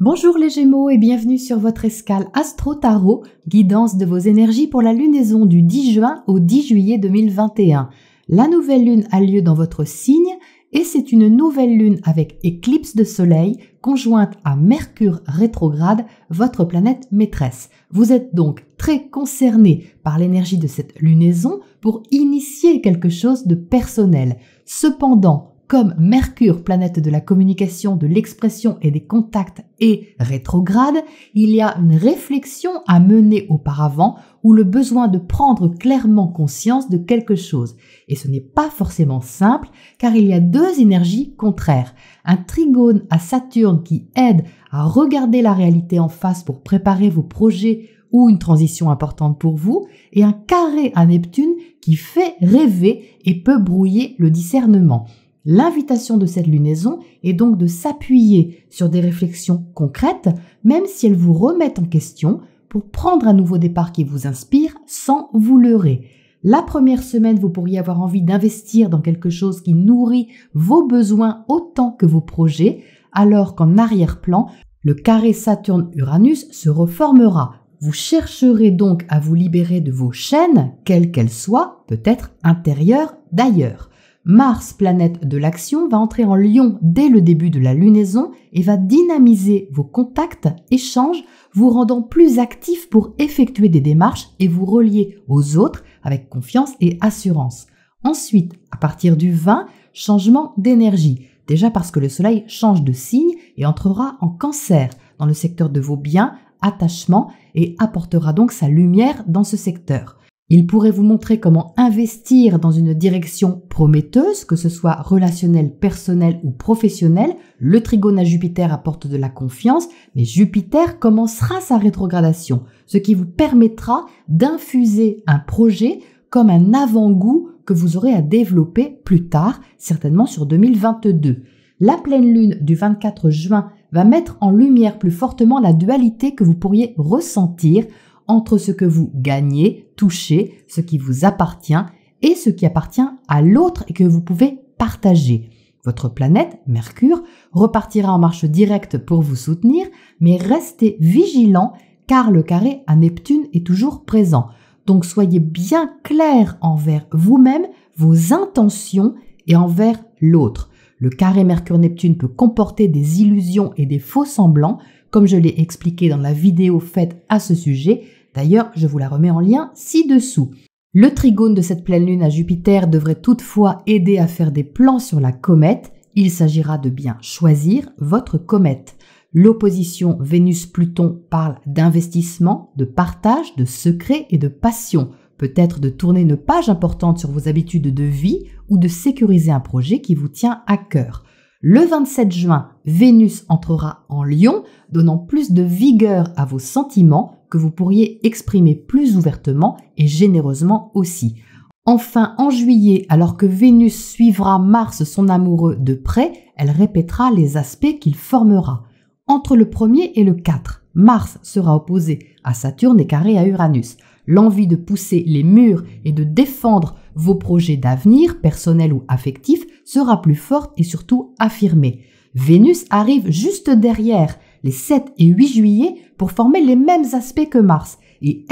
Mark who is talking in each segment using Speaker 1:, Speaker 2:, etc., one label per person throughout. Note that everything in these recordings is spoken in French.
Speaker 1: Bonjour les Gémeaux et bienvenue sur votre escale Astro Tarot, guidance de vos énergies pour la lunaison du 10 juin au 10 juillet 2021. La nouvelle lune a lieu dans votre signe et c'est une nouvelle lune avec éclipse de soleil conjointe à Mercure rétrograde, votre planète maîtresse. Vous êtes donc très concerné par l'énergie de cette lunaison pour initier quelque chose de personnel. Cependant, comme Mercure, planète de la communication, de l'expression et des contacts, est rétrograde, il y a une réflexion à mener auparavant ou le besoin de prendre clairement conscience de quelque chose. Et ce n'est pas forcément simple car il y a deux énergies contraires. Un trigone à Saturne qui aide à regarder la réalité en face pour préparer vos projets ou une transition importante pour vous, et un carré à Neptune qui fait rêver et peut brouiller le discernement. L'invitation de cette lunaison est donc de s'appuyer sur des réflexions concrètes, même si elles vous remettent en question, pour prendre un nouveau départ qui vous inspire sans vous leurrer. La première semaine, vous pourriez avoir envie d'investir dans quelque chose qui nourrit vos besoins autant que vos projets, alors qu'en arrière-plan, le carré Saturne-Uranus se reformera. Vous chercherez donc à vous libérer de vos chaînes, quelles qu'elles soient, peut-être intérieures d'ailleurs. Mars, planète de l'action, va entrer en Lion dès le début de la lunaison et va dynamiser vos contacts, échanges, vous rendant plus actifs pour effectuer des démarches et vous relier aux autres avec confiance et assurance. Ensuite, à partir du 20, changement d'énergie. Déjà parce que le soleil change de signe et entrera en Cancer, dans le secteur de vos biens, attachements, et apportera donc sa lumière dans ce secteur. Il pourrait vous montrer comment investir dans une direction prometteuse, que ce soit relationnelle, personnelle ou professionnelle. Le trigone à Jupiter apporte de la confiance, mais Jupiter commencera sa rétrogradation, ce qui vous permettra d'infuser un projet comme un avant-goût que vous aurez à développer plus tard, certainement sur 2022. La pleine lune du 24 juin va mettre en lumière plus fortement la dualité que vous pourriez ressentir entre ce que vous gagnez, touchez, ce qui vous appartient et ce qui appartient à l'autre et que vous pouvez partager. Votre planète, Mercure, repartira en marche directe pour vous soutenir, mais restez vigilant car le carré à Neptune est toujours présent. Donc soyez bien clair envers vous-même, vos intentions et envers l'autre. Le carré Mercure-Neptune peut comporter des illusions et des faux semblants, comme je l'ai expliqué dans la vidéo faite à ce sujet. D'ailleurs, je vous la remets en lien ci-dessous. Le trigone de cette pleine lune à Jupiter devrait toutefois aider à faire des plans sur la comète. Il s'agira de bien choisir votre comète. L'opposition Vénus-Pluton parle d'investissement, de partage, de secret et de passion. Peut-être de tourner une page importante sur vos habitudes de vie ou de sécuriser un projet qui vous tient à cœur. Le 27 juin, Vénus entrera en Lion, donnant plus de vigueur à vos sentiments que vous pourriez exprimer plus ouvertement et généreusement aussi. Enfin, en juillet, alors que Vénus suivra Mars, son amoureux, de près, elle répétera les aspects qu'il formera. Entre le 1er et le 4, Mars sera opposé à Saturne et carré à Uranus. L'envie de pousser les murs et de défendre vos projets d'avenir, personnels ou affectifs, sera plus forte et surtout affirmée. Vénus arrive juste derrière les 7 et 8 juillet pour former les mêmes aspects que Mars. Et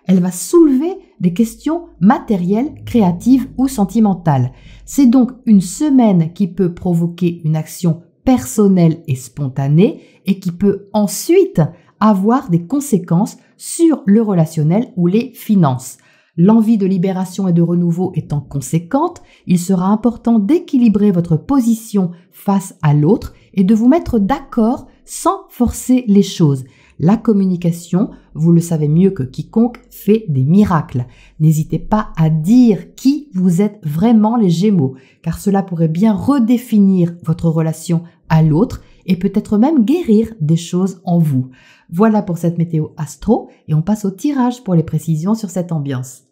Speaker 1: elle va soulever des questions matérielles, créatives ou sentimentales. C'est donc une semaine qui peut provoquer une action personnelle et spontanée et qui peut ensuite avoir des conséquences sur le relationnel ou les finances. L'envie de libération et de renouveau étant conséquente, il sera important d'équilibrer votre position face à l'autre et de vous mettre d'accord sans forcer les choses. La communication, vous le savez mieux que quiconque, fait des miracles. N'hésitez pas à dire qui vous êtes vraiment les Gémeaux, car cela pourrait bien redéfinir votre relation à l'autre et peut-être même guérir des choses en vous. Voilà pour cette météo astro et on passe au tirage pour les précisions sur cette ambiance.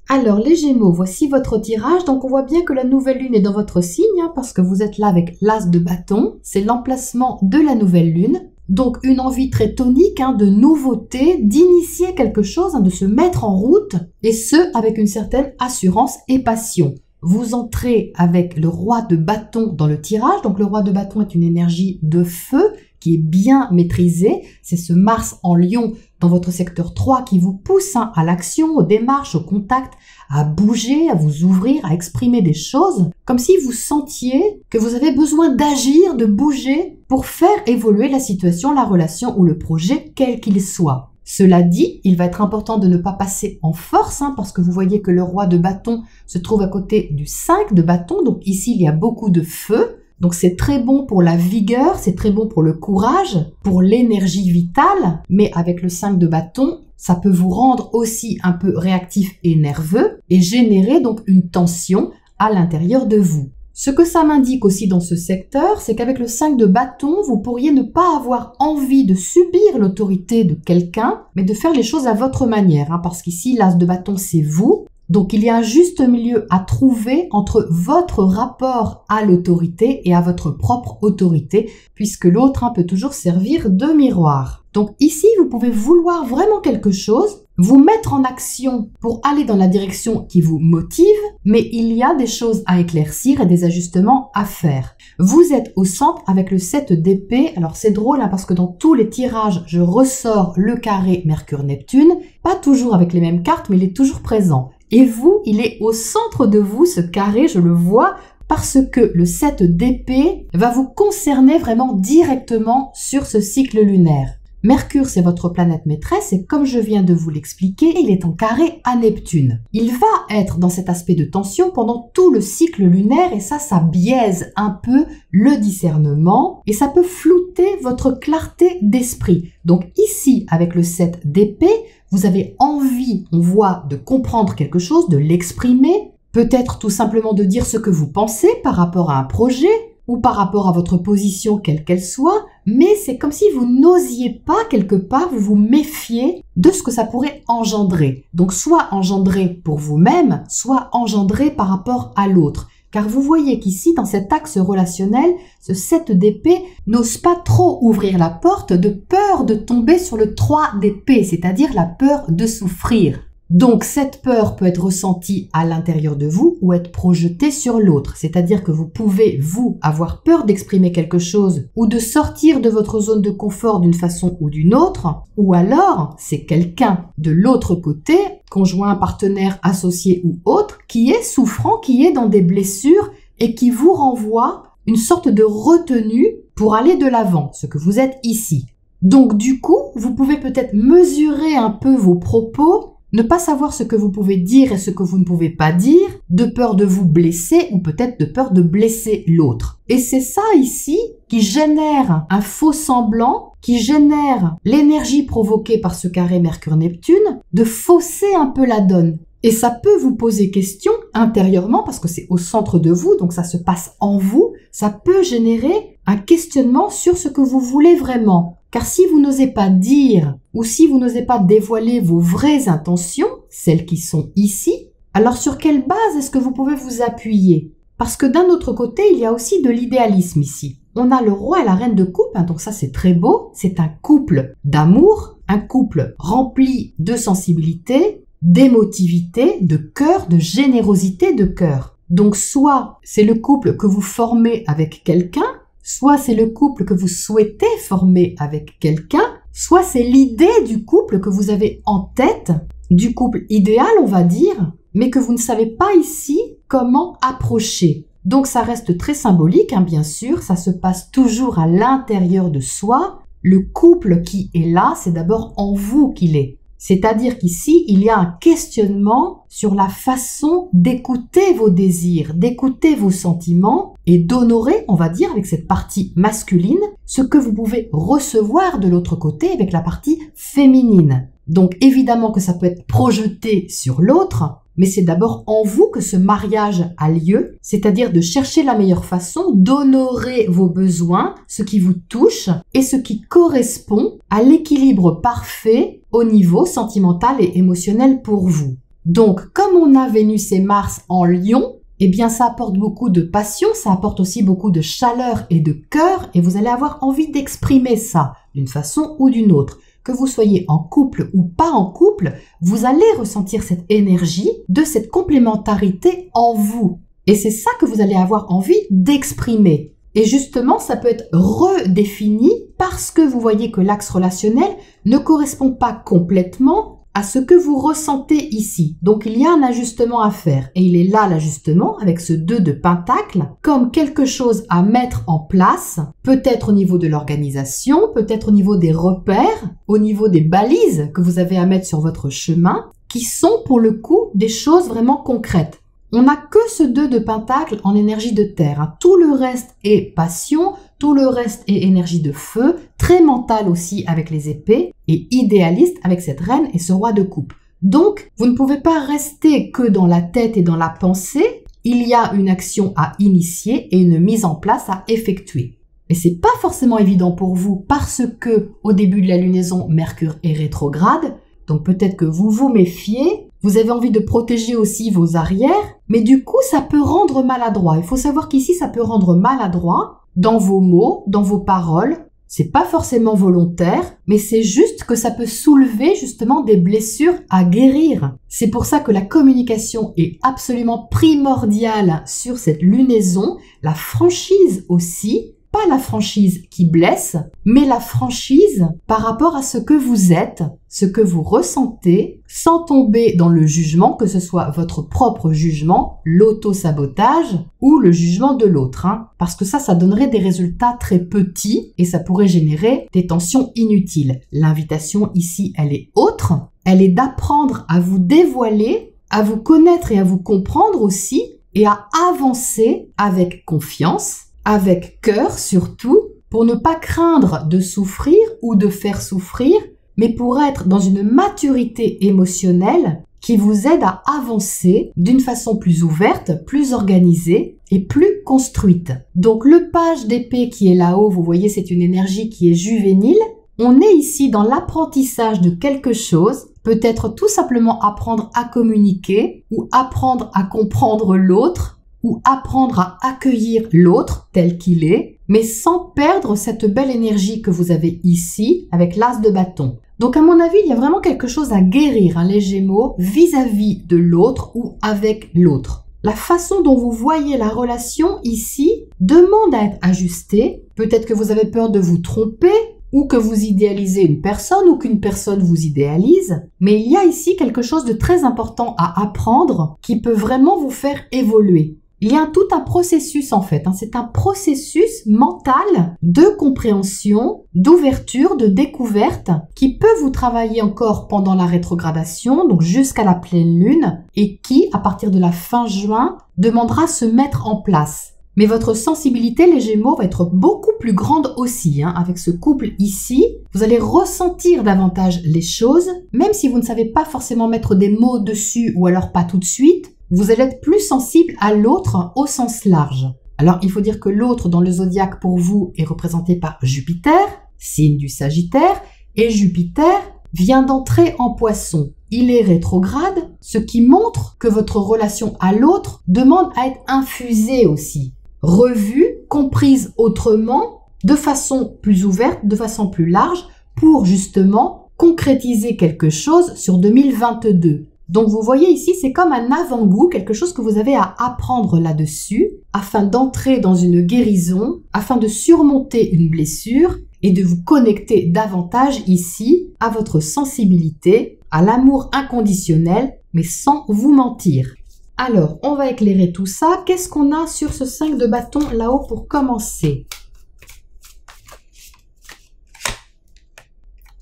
Speaker 1: Alors les Gémeaux, voici votre tirage. Donc on voit bien que la nouvelle lune est dans votre signe parce que vous êtes là avec l'as de bâton. C'est l'emplacement de la nouvelle lune. Donc une envie très tonique de nouveauté, d'initier quelque chose, de se mettre en route et ce avec une certaine assurance et passion. Vous entrez avec le roi de bâton dans le tirage. Donc le roi de bâton est une énergie de feu qui est bien maîtrisé. C'est ce Mars en Lion dans votre secteur 3 qui vous pousse à l'action, aux démarches, au contact, à bouger, à vous ouvrir, à exprimer des choses, comme si vous sentiez que vous avez besoin d'agir, de bouger pour faire évoluer la situation, la relation ou le projet, quel qu'il soit. Cela dit, il va être important de ne pas passer en force, parce que vous voyez que le roi de bâton se trouve à côté du 5 de bâton, donc ici il y a beaucoup de feu. Donc c'est très bon pour la vigueur, c'est très bon pour le courage, pour l'énergie vitale, mais avec le 5 de bâton, ça peut vous rendre aussi un peu réactif et nerveux et générer donc une tension à l'intérieur de vous. Ce que ça m'indique aussi dans ce secteur, c'est qu'avec le 5 de bâton, vous pourriez ne pas avoir envie de subir l'autorité de quelqu'un, mais de faire les choses à votre manière, parce qu'ici l'as de bâton c'est vous. Donc il y a un juste milieu à trouver entre votre rapport à l'autorité et à votre propre autorité, puisque l'autre peut toujours servir de miroir. Donc ici, vous pouvez vouloir vraiment quelque chose, vous mettre en action pour aller dans la direction qui vous motive, mais il y a des choses à éclaircir et des ajustements à faire. Vous êtes au centre avec le 7 d'épée. Alors c'est drôle parce que dans tous les tirages, je ressors le carré Mercure-Neptune, pas toujours avec les mêmes cartes, mais il est toujours présent. Et vous, il est au centre de vous, ce carré, je le vois, parce que le 7 d'épée va vous concerner vraiment directement sur ce cycle lunaire. Mercure, c'est votre planète maîtresse et comme je viens de vous l'expliquer, il est en carré à Neptune. Il va être dans cet aspect de tension pendant tout le cycle lunaire et ça biaise un peu le discernement et ça peut flouter votre clarté d'esprit. Donc ici, avec le 7 d'épée, vous avez envie, on voit, de comprendre quelque chose, de l'exprimer, peut-être tout simplement de dire ce que vous pensez par rapport à un projet, ou par rapport à votre position quelle qu'elle soit, mais c'est comme si vous n'osiez pas quelque part, vous vous méfiez de ce que ça pourrait engendrer. Donc soit engendrer pour vous-même, soit engendrer par rapport à l'autre. Car vous voyez qu'ici, dans cet axe relationnel, ce 7 d'épée n'ose pas trop ouvrir la porte de peur de tomber sur le 3 d'épée, c'est-à-dire la peur de souffrir. Donc cette peur peut être ressentie à l'intérieur de vous ou être projetée sur l'autre, c'est-à-dire que vous pouvez, vous, avoir peur d'exprimer quelque chose ou de sortir de votre zone de confort d'une façon ou d'une autre, ou alors c'est quelqu'un de l'autre côté, conjoint, partenaire, associé ou autre, qui est souffrant, qui est dans des blessures et qui vous renvoie une sorte de retenue pour aller de l'avant, ce que vous êtes ici. Donc du coup, vous pouvez peut-être mesurer un peu vos propos, ne pas savoir ce que vous pouvez dire et ce que vous ne pouvez pas dire, de peur de vous blesser ou peut-être de peur de blesser l'autre. Et c'est ça ici qui génère un faux semblant, qui génère l'énergie provoquée par ce carré Mercure-Neptune, de fausser un peu la donne. Et ça peut vous poser question intérieurement parce que c'est au centre de vous, donc ça se passe en vous, ça peut générer un questionnement sur ce que vous voulez vraiment. Car si vous n'osez pas dire ou si vous n'osez pas dévoiler vos vraies intentions, celles qui sont ici, alors sur quelle base est-ce que vous pouvez vous appuyer? Parce que d'un autre côté, il y a aussi de l'idéalisme ici. On a le roi et la reine de coupe, donc ça c'est très beau, c'est un couple d'amour, un couple rempli de sensibilité, d'émotivité, de cœur, de générosité de cœur. Donc soit c'est le couple que vous formez avec quelqu'un, soit c'est le couple que vous souhaitez former avec quelqu'un, soit c'est l'idée du couple que vous avez en tête, du couple idéal on va dire, mais que vous ne savez pas ici comment approcher. Donc ça reste très symbolique, bien sûr, ça se passe toujours à l'intérieur de soi. Le couple qui est là, c'est d'abord en vous qu'il est. C'est-à-dire qu'ici, il y a un questionnement sur la façon d'écouter vos désirs, d'écouter vos sentiments et d'honorer, on va dire, avec cette partie masculine, ce que vous pouvez recevoir de l'autre côté avec la partie féminine. Donc évidemment que ça peut être projeté sur l'autre, mais c'est d'abord en vous que ce mariage a lieu, c'est-à-dire de chercher la meilleure façon d'honorer vos besoins, ce qui vous touche et ce qui correspond à l'équilibre parfait au niveau sentimental et émotionnel pour vous. Donc, comme on a Vénus et Mars en Lion, eh bien ça apporte beaucoup de passion, ça apporte aussi beaucoup de chaleur et de cœur et vous allez avoir envie d'exprimer ça d'une façon ou d'une autre. Que vous soyez en couple ou pas en couple, vous allez ressentir cette énergie de cette complémentarité en vous. Et c'est ça que vous allez avoir envie d'exprimer. Et justement, ça peut être redéfini parce que vous voyez que l'axe relationnel ne correspond pas complètement à ce que vous ressentez ici. Donc, il y a un ajustement à faire. Et il est là l'ajustement avec ce 2 de pentacle comme quelque chose à mettre en place, peut-être au niveau de l'organisation, peut-être au niveau des repères, au niveau des balises que vous avez à mettre sur votre chemin, qui sont pour le coup des choses vraiment concrètes. On n'a que ce 2 de pentacle en énergie de terre. Tout le reste est passion, tout le reste est énergie de feu, très mental aussi avec les épées et idéaliste avec cette reine et ce roi de coupe. Donc, vous ne pouvez pas rester que dans la tête et dans la pensée. Il y a une action à initier et une mise en place à effectuer. Mais c'est pas forcément évident pour vous parce que au début de la lunaison, Mercure est rétrograde. Donc peut-être que vous vous méfiez. Vous avez envie de protéger aussi vos arrières, mais du coup, ça peut rendre maladroit. Il faut savoir qu'ici, ça peut rendre maladroit dans vos mots, dans vos paroles. C'est pas forcément volontaire, mais c'est juste que ça peut soulever justement des blessures à guérir. C'est pour ça que la communication est absolument primordiale sur cette lunaison, la franchise aussi. Pas la franchise qui blesse, mais la franchise par rapport à ce que vous êtes, ce que vous ressentez, sans tomber dans le jugement, que ce soit votre propre jugement, l'auto-sabotage ou le jugement de l'autre. Parce que ça donnerait des résultats très petits et ça pourrait générer des tensions inutiles. L'invitation ici, elle est autre. Elle est d'apprendre à vous dévoiler, à vous connaître et à vous comprendre aussi et à avancer avec confiance, avec cœur surtout, pour ne pas craindre de souffrir ou de faire souffrir, mais pour être dans une maturité émotionnelle qui vous aide à avancer d'une façon plus ouverte, plus organisée et plus construite. Donc le page d'épée qui est là-haut, vous voyez, c'est une énergie qui est juvénile. On est ici dans l'apprentissage de quelque chose, peut-être tout simplement apprendre à communiquer ou apprendre à comprendre l'autre, ou apprendre à accueillir l'autre tel qu'il est, mais sans perdre cette belle énergie que vous avez ici avec l'as de bâton. Donc à mon avis, il y a vraiment quelque chose à guérir, les Gémeaux, vis-à-vis de l'autre ou avec l'autre. La façon dont vous voyez la relation ici demande à être ajustée. Peut-être que vous avez peur de vous tromper, ou que vous idéalisez une personne, ou qu'une personne vous idéalise. Mais il y a ici quelque chose de très important à apprendre qui peut vraiment vous faire évoluer. Il y a tout un processus en fait, c'est un processus mental de compréhension, d'ouverture, de découverte qui peut vous travailler encore pendant la rétrogradation, donc jusqu'à la pleine lune, et qui, à partir de la fin juin, demandera se mettre en place. Mais votre sensibilité, les Gémeaux, va être beaucoup plus grande aussi. Avec ce couple ici, vous allez ressentir davantage les choses, même si vous ne savez pas forcément mettre des mots dessus ou alors pas tout de suite. Vous allez être plus sensible à l'autre au sens large. Alors, il faut dire que l'autre dans le zodiaque pour vous est représenté par Jupiter, signe du Sagittaire, et Jupiter vient d'entrer en Poisson. Il est rétrograde, ce qui montre que votre relation à l'autre demande à être infusée aussi, revue, comprise autrement, de façon plus ouverte, de façon plus large, pour justement concrétiser quelque chose sur 2022. Donc vous voyez ici, c'est comme un avant-goût, quelque chose que vous avez à apprendre là-dessus, afin d'entrer dans une guérison, afin de surmonter une blessure et de vous connecter davantage ici à votre sensibilité, à l'amour inconditionnel, mais sans vous mentir. Alors, on va éclairer tout ça. Qu'est-ce qu'on a sur ce 5 de bâton là-haut pour commencer ?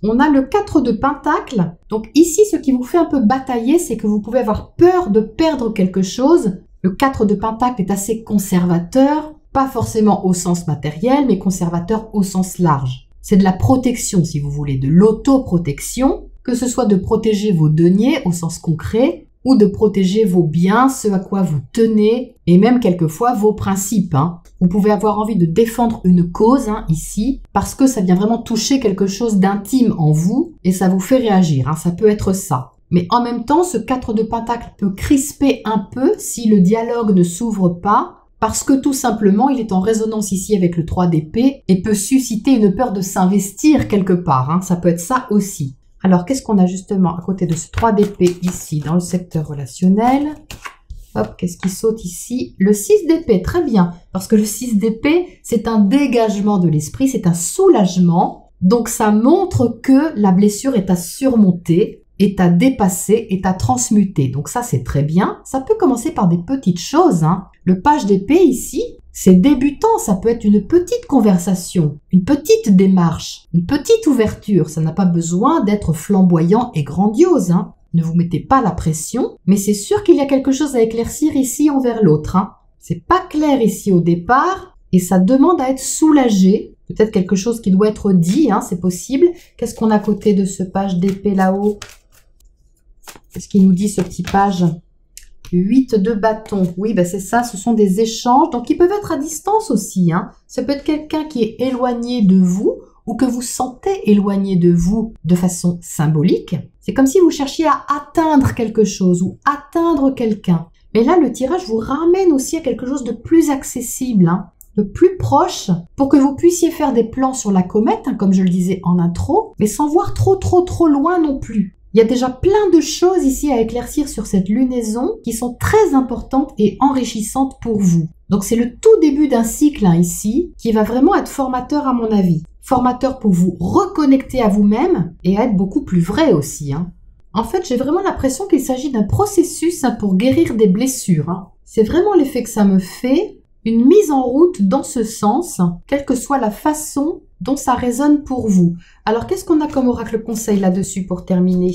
Speaker 1: On a le 4 de pentacle. Donc ici, ce qui vous fait un peu batailler, c'est que vous pouvez avoir peur de perdre quelque chose. Le 4 de pentacle est assez conservateur, pas forcément au sens matériel, mais conservateur au sens large. C'est de la protection, si vous voulez, de l'autoprotection, que ce soit de protéger vos deniers au sens concret, ou de protéger vos biens, ce à quoi vous tenez, et même quelquefois vos principes. Vous pouvez avoir envie de défendre une cause ici, parce que ça vient vraiment toucher quelque chose d'intime en vous, et ça vous fait réagir, ça peut être ça. Mais en même temps, ce 4 de pentacle peut crisper un peu si le dialogue ne s'ouvre pas, parce que tout simplement, il est en résonance ici avec le 3 d'épée, et peut susciter une peur de s'investir quelque part, ça peut être ça aussi. Alors, qu'est-ce qu'on a justement à côté de ce 3 d'épée ici dans le secteur relationnel? Hop, qu'est-ce qui saute ici? Le 6 d'épée, très bien. Parce que le 6 d'épée, c'est un dégagement de l'esprit, c'est un soulagement. Donc ça montre que la blessure est à surmonter, est à dépasser, est à transmuter. Donc ça, c'est très bien. Ça peut commencer par des petites choses, hein. Le page d'épée ici, c'est débutant, ça peut être une petite conversation, une petite démarche, une petite ouverture. Ça n'a pas besoin d'être flamboyant et grandiose, hein. Ne vous mettez pas la pression, mais c'est sûr qu'il y a quelque chose à éclaircir ici envers l'autre, hein. C'est pas clair ici au départ et ça demande à être soulagé. Peut-être quelque chose qui doit être dit, hein, c'est possible. Qu'est-ce qu'on a à côté de ce page d'épée là-haut? Qu'est-ce qu'il nous dit ce petit page? 8 de bâton. Oui, ben c'est ça, ce sont des échanges. Donc, ils peuvent être à distance aussi, hein. Ça peut être quelqu'un qui est éloigné de vous ou que vous sentez éloigné de vous de façon symbolique. C'est comme si vous cherchiez à atteindre quelque chose ou atteindre quelqu'un. Mais là, le tirage vous ramène aussi à quelque chose de plus accessible, hein, de plus proche, pour que vous puissiez faire des plans sur la comète, hein, comme je le disais en intro, mais sans voir trop loin non plus. Il y a déjà plein de choses ici à éclaircir sur cette lunaison qui sont très importantes et enrichissantes pour vous. Donc c'est le tout début d'un cycle, hein, ici, qui va vraiment être formateur à mon avis. Formateur pour vous reconnecter à vous-même et à être beaucoup plus vrai aussi, hein. En fait, j'ai vraiment l'impression qu'il s'agit d'un processus, hein, pour guérir des blessures, hein. C'est vraiment l'effet que ça me fait, une mise en route dans ce sens, quelle que soit la façon dont ça résonne pour vous. Alors, qu'est-ce qu'on a comme oracle conseil là-dessus pour terminer?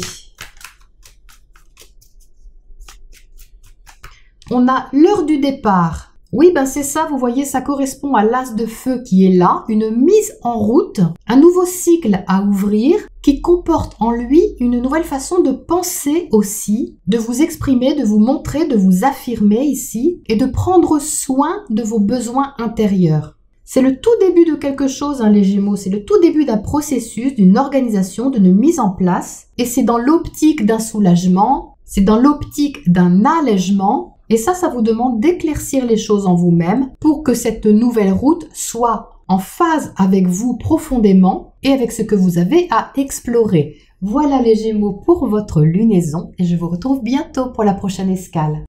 Speaker 1: On a l'heure du départ. Oui, ben c'est ça, vous voyez, ça correspond à l'as de feu qui est là, une mise en route, un nouveau cycle à ouvrir qui comporte en lui une nouvelle façon de penser aussi, de vous exprimer, de vous montrer, de vous affirmer ici et de prendre soin de vos besoins intérieurs. C'est le tout début de quelque chose, hein, les Gémeaux, c'est le tout début d'un processus, d'une organisation, d'une mise en place et c'est dans l'optique d'un soulagement, c'est dans l'optique d'un allègement. Et ça vous demande d'éclaircir les choses en vous-même pour que cette nouvelle route soit en phase avec vous profondément et avec ce que vous avez à explorer. Voilà les Gémeaux pour votre lunaison et je vous retrouve bientôt pour la prochaine escale.